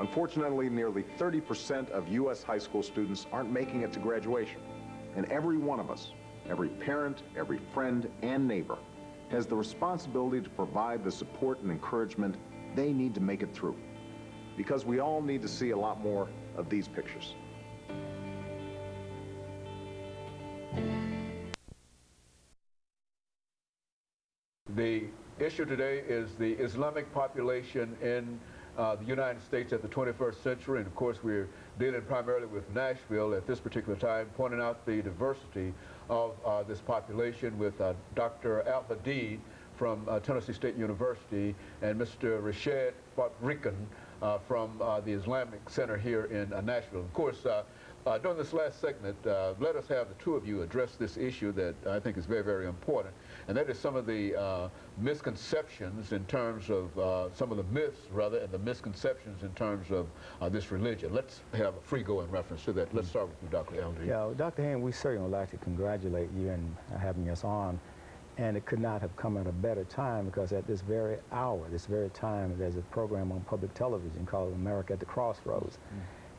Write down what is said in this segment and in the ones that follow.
Unfortunately, nearly 30% of U.S. high school students aren't making it to graduation. And every one of us, every parent, every friend, and neighbor, has the responsibility to provide the support and encouragement they need to make it through. Because we all need to see a lot more of these pictures. The issue today is the Islamic population in the United States at the 21st century, and of course we're dealing primarily with Nashville at this particular time, pointing out the diversity of this population with Dr. Al-Hadid from Tennessee State University and Mr. Rashad Fakhruddin from the Islamic Center here in Nashville. Of course, during this last segment, let us have the two of you address this issue that I think is very, very important, and that is some of the misconceptions in terms of some of the myths, rather, and the misconceptions in terms of this religion. Let's have a free go in reference to that. Let's start with you, Dr. Al-Hadid. Yeah, well, Dr. Haynes, we certainly would like to congratulate you in having us on, and it could not have come at a better time, because at this very hour, this very time, there's a program on public television called America at the Crossroads.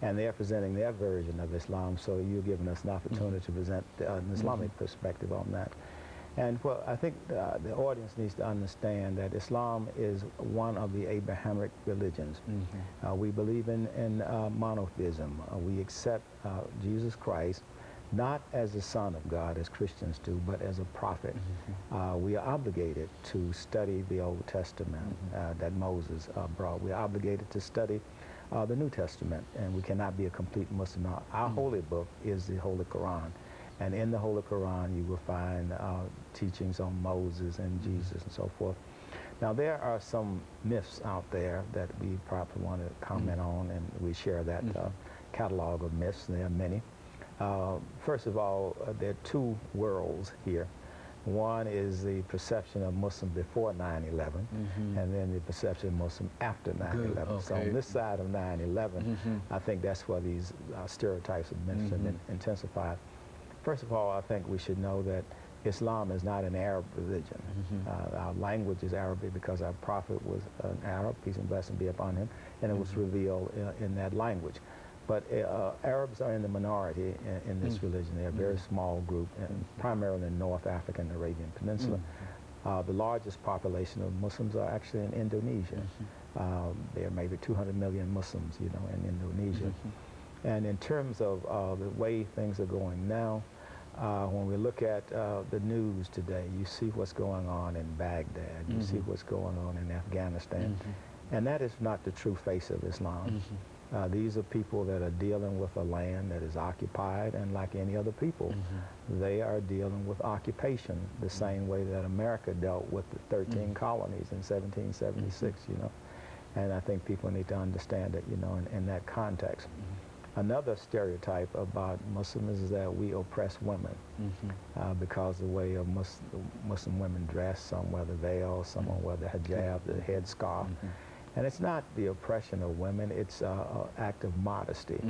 And they're presenting their version of Islam, so you're giving us an opportunity to present an Islamic perspective on that. And well, I think the audience needs to understand that Islam is one of the Abrahamic religions. We believe in monotheism. We accept Jesus Christ not as the Son of God, as Christians do, but as a prophet. We are obligated to study the Old Testament that Moses brought. We are obligated to study the New Testament, and we cannot be a complete Muslim. Our holy book is the Holy Quran, and in the Holy Quran you will find teachings on Moses and Jesus and so forth. Now, there are some myths out there that we probably want to comment on, and we share that catalog of myths. There are many. First of all, there are two worlds here. One is the perception of Muslim before 9/11, and then the perception of Muslim after 9/11. Okay. So on this side of 9/11, I think that's where these stereotypes of myths have been intensified. First of all, I think we should know that Islam is not an Arab religion. Our language is Arabic because our prophet was an Arab, peace and blessing be upon him, and it was revealed in that language. But Arabs are in the minority in this religion. They're a very small group, and primarily in North Africa and the Arabian Peninsula. The largest population of Muslims are actually in Indonesia. There are maybe 200 million Muslims, you know, in Indonesia. And in terms of the way things are going now, when we look at the news today, you see what's going on in Baghdad, you see what's going on in Afghanistan, and that is not the true face of Islam. These are people that are dealing with a land that is occupied, and like any other people, they are dealing with occupation the same way that America dealt with the 13 colonies in 1776, you know. And I think people need to understand it, you know, in that context. Another stereotype about Muslims is that we oppress women because the way of Muslim women dress, some wear the veil, some wear the hijab, the headscarf. And it's not the oppression of women, it's an act of modesty.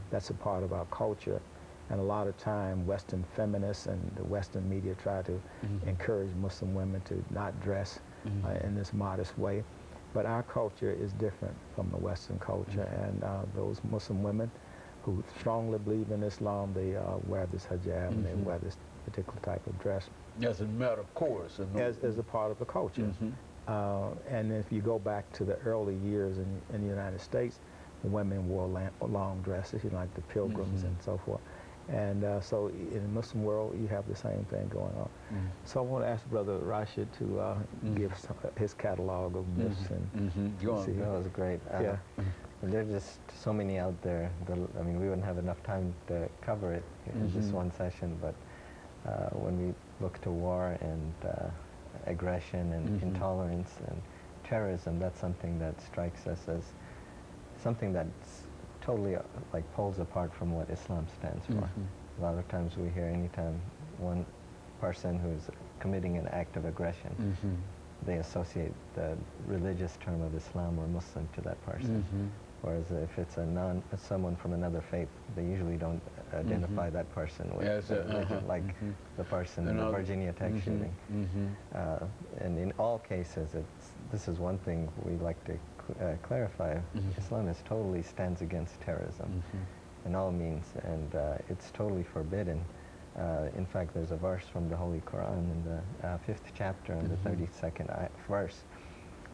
That's a part of our culture. And a lot of time, Western feminists and the Western media try to encourage Muslim women to not dress in this modest way. But our culture is different from the Western culture, and those Muslim women who strongly believe in Islam, they wear this hijab and they wear this particular type of dress. As a matter of course. As a part of the culture. And if you go back to the early years in the United States, women wore long dresses, you know, like the pilgrims and so forth. And so in the Muslim world, you have the same thing going on. So I want to ask Brother Rashid to give his catalog of myths. That was great. There are just so many out there. I mean, we wouldn't have enough time to cover it in just one session, but when we look to war and aggression and intolerance and terrorism, that's something that strikes us as something that's totally like poles apart from what Islam stands for. A lot of times we hear anytime one person who's committing an act of aggression, they associate the religious term of Islam or Muslim to that person. Whereas if it's someone from another faith, they usually don't identify that person with religion, like the person in the Virginia Tech shooting. And in all cases, this is one thing we like to clarify, Islam is totally stands against terrorism in all means, and it's totally forbidden. In fact, there's a verse from the Holy Quran in the 5th chapter and the 32nd verse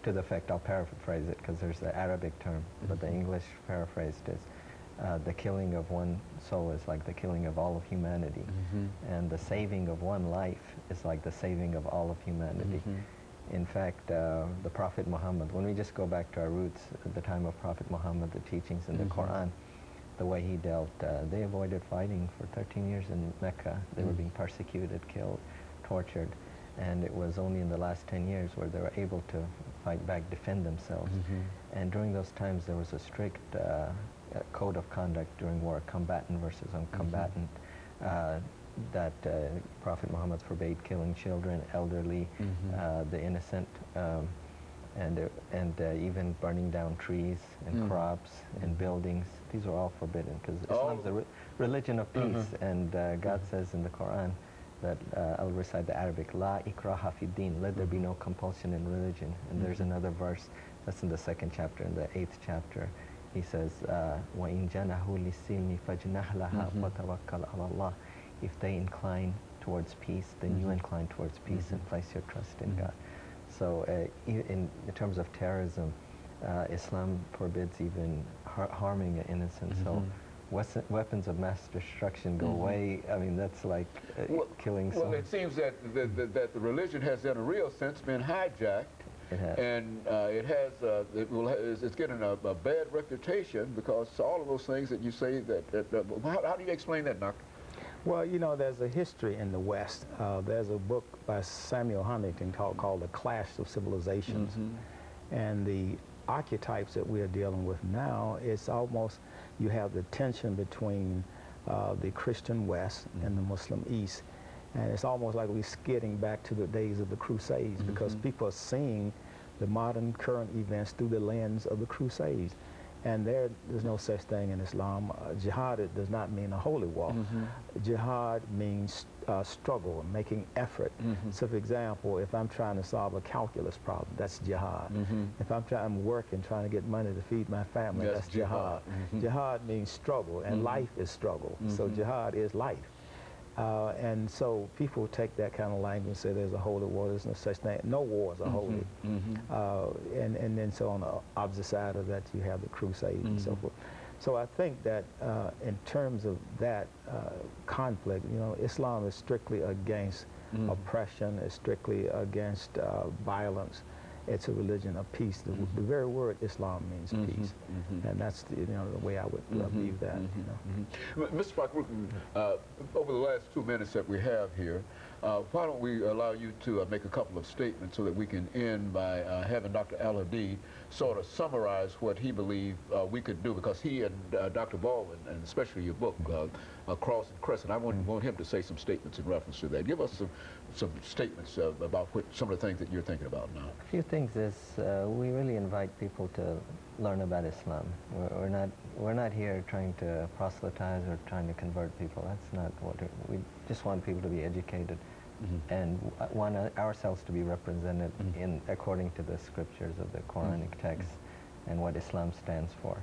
to the effect, I'll paraphrase it because there's the Arabic term, but the English paraphrased is, the killing of one soul is like the killing of all of humanity, and the saving of one life is like the saving of all of humanity. In fact, the Prophet Muhammad, when we just go back to our roots, at the time of Prophet Muhammad, the teachings in the Quran, the way he dealt, they avoided fighting for 13 years in Mecca. They were being persecuted, killed, tortured, and it was only in the last 10 years where they were able to fight back, defend themselves. And during those times, there was a strict code of conduct during war, combatant versus uncombatant, that Prophet Muhammad forbade killing children, elderly, the innocent, and even burning down trees and crops and buildings. These are all forbidden because Islam is a religion of peace, and God says in the Quran that, I'll recite the Arabic, La ikraha fi din, let there be no compulsion in religion. And there's another verse that's in the 2nd chapter, in the 8th chapter. He says, وَإِن جَنَحُوا لِلسِّلْمِ فَجْنَحْ لَهَا وَتَوَكَّلْ عَلَى اللَّهِ. If they incline towards peace, then you incline towards peace and place your trust in God. So in terms of terrorism, Islam forbids even harming an innocent soul. Weapons of mass destruction go way, I mean, that's like killing someone. Well, it seems that the religion has in a real sense been hijacked. It has. And it's getting a bad reputation because all of those things that you say how do you explain that, Doctor? Well, you know, there's a history in the West. There's a book by Samuel Huntington called The Clash of Civilizations. And the archetypes that we're dealing with now, it's almost, you have the tension between the Christian West and the Muslim East. And it's almost like we're skidding back to the days of the Crusades because people are seeing the modern current events through the lens of the Crusades. And there's no such thing in Islam. Jihad, it does not mean a holy war. Jihad means struggle, making effort. So for example, if I'm trying to solve a calculus problem, that's jihad. If I'm working, trying to get money to feed my family, that's jihad. Jihad means struggle, and life is struggle. So jihad is life. And so people take that kind of language and say there's a holy war, there's no such thing. No wars are holy. And then so on the opposite side of that you have the Crusades and so forth. So I think that in terms of that conflict, you know, Islam is strictly against oppression, it's strictly against violence. It's a religion of peace. The very word Islam means peace, and that's the way I would view that. Mr. Fakhruddin, over the last 2 minutes that we have here, why don't we allow you to make a couple of statements so that we can end by having Dr. AAl-Hadid sort of summarize what he believed we could do, because he and Dr. Baldwin, and especially your book, Cross and Crescent, I want him to say some statements in reference to that. Give us some statements about some of the things that you're thinking about now. A few things is we really invite people to learn about Islam. We're not here trying to proselytize or trying to convert people. That's not what we just want people to be educated and want ourselves to be represented according to the scriptures of the Quranic text and what Islam stands for.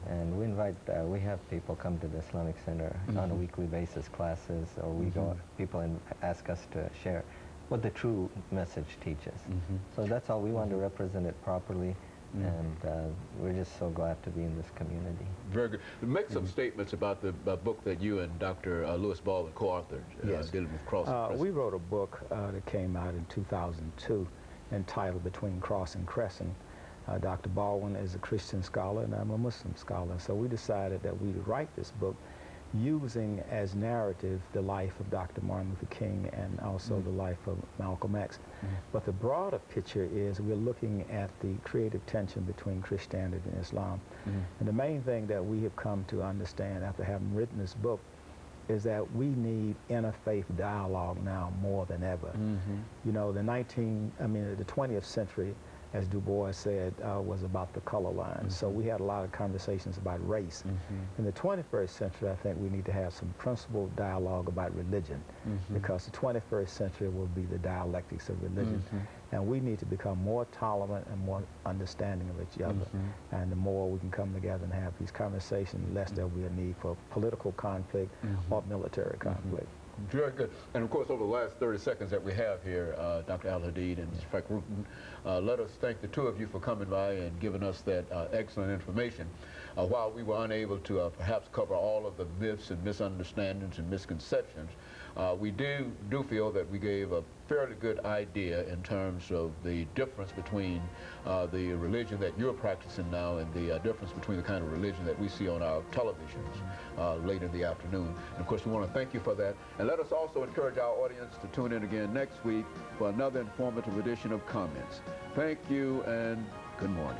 And we invite, we have people come to the Islamic Center on a weekly basis, classes, or we go, people ask us to share what the true message teaches. So that's all. We want to represent it properly, and we're just so glad to be in this community. Very good. Make some statements about the book that you and Dr. Lewis Baldwin co-authored, dealing with Cross and Crescent. We wrote a book that came out in 2002 entitled Between Cross and Crescent. Dr. Baldwin is a Christian scholar and I'm a Muslim scholar. So we decided that we'd write this book using as narrative the life of Dr. Martin Luther King and also the life of Malcolm X. But the broader picture is we're looking at the creative tension between Christianity and Islam. And the main thing that we have come to understand after having written this book is that we need interfaith dialogue now more than ever. You know, the 20th century as Du Bois said, was about the color line. So we had a lot of conversations about race. In the 21st century, I think we need to have some principled dialogue about religion, because the 21st century will be the dialectics of religion. And we need to become more tolerant and more understanding of each other. And the more we can come together and have these conversations, the less there will be a need for political conflict or military conflict. Very good. And of course, over the last 30 seconds that we have here, Dr. Al-Hadid and Mr. Fakhruddin, let us thank the two of you for coming by and giving us that excellent information. While we were unable to perhaps cover all of the myths and misunderstandings and misconceptions, we do feel that we gave a fairly good idea in terms of the difference between the religion that you're practicing now and the difference between the kind of religion that we see on our televisions late in the afternoon. And of course, we want to thank you for that. And let us also encourage our audience to tune in again next week for another informative edition of Comments. Thank you and good morning.